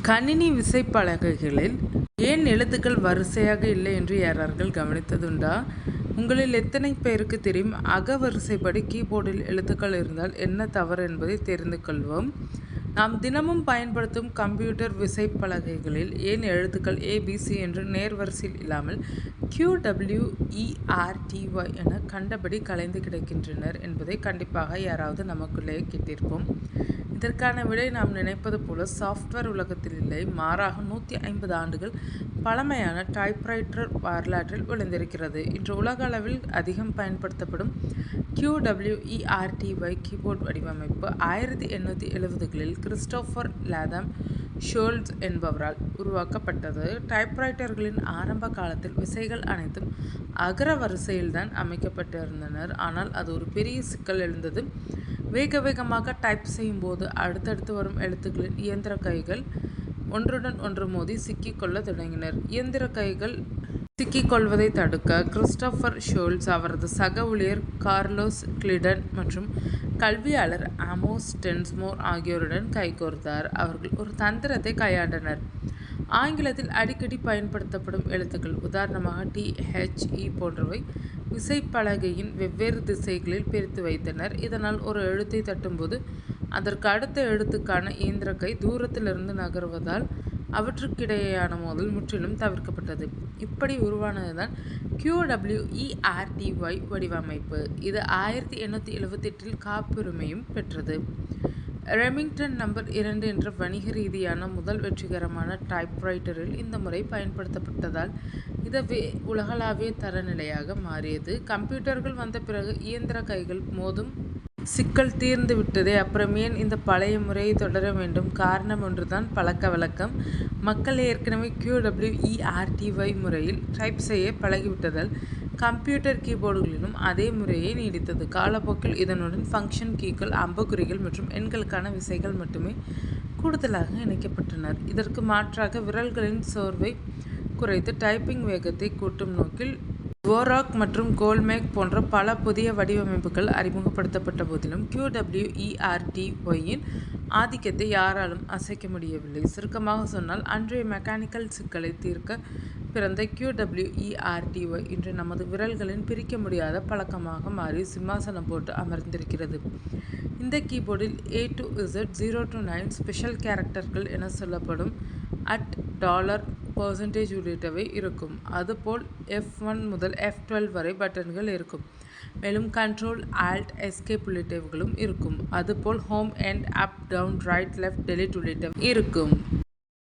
கணினி விசைப்பலகைகளில் ஏன் எழுத்துக்கள் வரிசையாக இல்லை என்று யாரார்கள் கவனித்ததுண்டா? உங்களில் எத்தனை பேருக்கு தெரியும்? அகவரிசைப்படி கீபோர்டில் எழுத்துக்கள் இருந்தால் என்ன தவறு என்பதை தெரிந்து கொள்வோம். நாம் தினமும் பயன்படுத்தும் கம்ப்யூட்டர் விசைப்பலகைகளில் ஏன் எழுத்துக்கள் ஏபிசி என்று நேர்வரிசையில் இல்லாமல் QWERTY என கண்டபடி கலைந்து கிடக்கின்றனர் என்பதை கண்டிப்பாக யாராவது நமக்குள்ளே கேட்டிருப்போம். இதற்கான விடை நாம் நினைப்பது போல சாஃப்ட்வேர் உலகத்தில் இல்லை, மாறாக 150 ஆண்டுகள் பழமையான டைப்ரைட்டர் வரலாற்றில் விளைந்திருக்கிறது. இன்று உலக அளவில் அதிகம் பயன்படுத்தப்படும் QWERTY கீபோர்ட் வடிவமைப்பு 1870களில் கிறிஸ்டோபர் லாதம் ஷோல்ட்ஸ் என்பவரால் உருவாக்கப்பட்டது. டைப்ரைட்டர்களின் ஆரம்ப காலத்தில் விசைகள் அனைத்தும் அகர வரிசையில்தான் அமைக்கப்பட்டிருந்தனர். ஆனால் அது ஒரு பெரிய சிக்கல் எழுந்தது. வேக வேகமாக டைப் செய்யும் போது அடுத்தடுத்து வரும் எழுத்துக்களின் இயந்திர கைகள் ஒன்றுடன் ஒன்று மோதி சிக்கிக்கொள்ள தொடங்கினர். இயந்திர கைகள் சிக்கிக்கொள்வதை தடுக்க கிறிஸ்டோபர் ஷோல்ட்ஸ் அவரது சக ஊழியர் கார்லோஸ் கிளிடன் மற்றும் கல்வியாளர் ஆமோஸ் டென்ஸ்மோர் ஆகியோருடன் கைகோர்த்தார். அவர்கள் ஒரு தந்திரத்தை கையாண்டனர். ஆங்கிலத்தில் அடிக்கடி பயன்படுத்தப்படும் எழுத்துக்கள், உதாரணமாக THE போன்றவை விசைப்பலகையின் வெவ்வேறு திசைகளில் பிரித்து வைத்தனர். இதனால் ஒரு எழுத்தை தட்டும்போது அதற்கு அடுத்த எழுத்துக்கான இயந்திர கை தூரத்திலிருந்து நகர்வதால் அவற்றுக்கிடையேயான மோதல் முற்றிலும் தவிர்க்கப்பட்டது. இப்படி உருவானதுதான் QWERTY வடிவமைப்பு. இது 1878 காப்புரிமையும் பெற்றது. ரெமிங்டன் நம்பர் 2 என்ற வணிக ரீதியான முதல் வெற்றிகரமான டைப்ரைட்டரில் இந்த முறை பயன்படுத்தப்பட்டதால் இது உலகளாவிய தரநிலையாக மாறியது. கம்ப்யூட்டர்கள் வந்த பிறகு இயந்திர கைகள் மோதும் சிக்கல் தீர்ந்து விட்டதே, அப்புறம் ஏன் இந்த பழைய முறையை தொடர வேண்டும்? காரணம் ஒன்றுதான், பழக்க வழக்கம். மக்கள் ஏற்கனவே QWERTY முறையில் டைப் செய்ய பழகிவிட்டதால் கம்ப்யூட்டர் கீபோர்டுகளிலும் அதே முறையை நீடித்தது. காலப்போக்கில் இதனுடன் ஃபங்க்ஷன் கீகள், அம்புக்குறிகள் மற்றும் எண்களுக்கான விசைகள் மட்டுமே கூடுதலாக இணைக்கப்பட்டனர். இதற்கு மாற்றாக விரல்களின் சோர்வை குறைத்து டைப்பிங் வேகத்தை கூட்டும் நோக்கில் டுவோராக் மற்றும் கோல்மேக் போன்ற பல புதிய வடிவமைப்புகள் அறிமுகப்படுத்தப்பட்ட போதிலும் QWERTY-யின் ஆதிக்கத்தை யாராலும் அசைக்க முடியவில்லை. சுருக்கமாக சொன்னால், அன்றைய மெக்கானிக்கல் சிக்கலை தீர்க்க பிறந்த QWERTY இன்று நமது விரல்களின் பிரிக்க முடியாத பழக்கமாக மாறி சிம்மாசனம் போட்டு அமர்ந்திருக்கிறது. இந்த கீபோர்டில் A to Z, 0 to 9 special கேரக்டர்கள் என சொல்லப்படும் $, உள்ளிட்டவை இருக்கும். அதுபோல் F1 முதல் F12 வரை பட்டன்கள் இருக்கும். மேலும் கண்ட்ரோல், ஆல்ட், எஸ்கேப் உள்ளிட்டவைகளும் இருக்கும். அதுபோல் ஹோம், எண்ட், அப், டவுன், ரைட், லெஃப்ட், டெலிட் உள்ளிட்டவை இருக்கும்.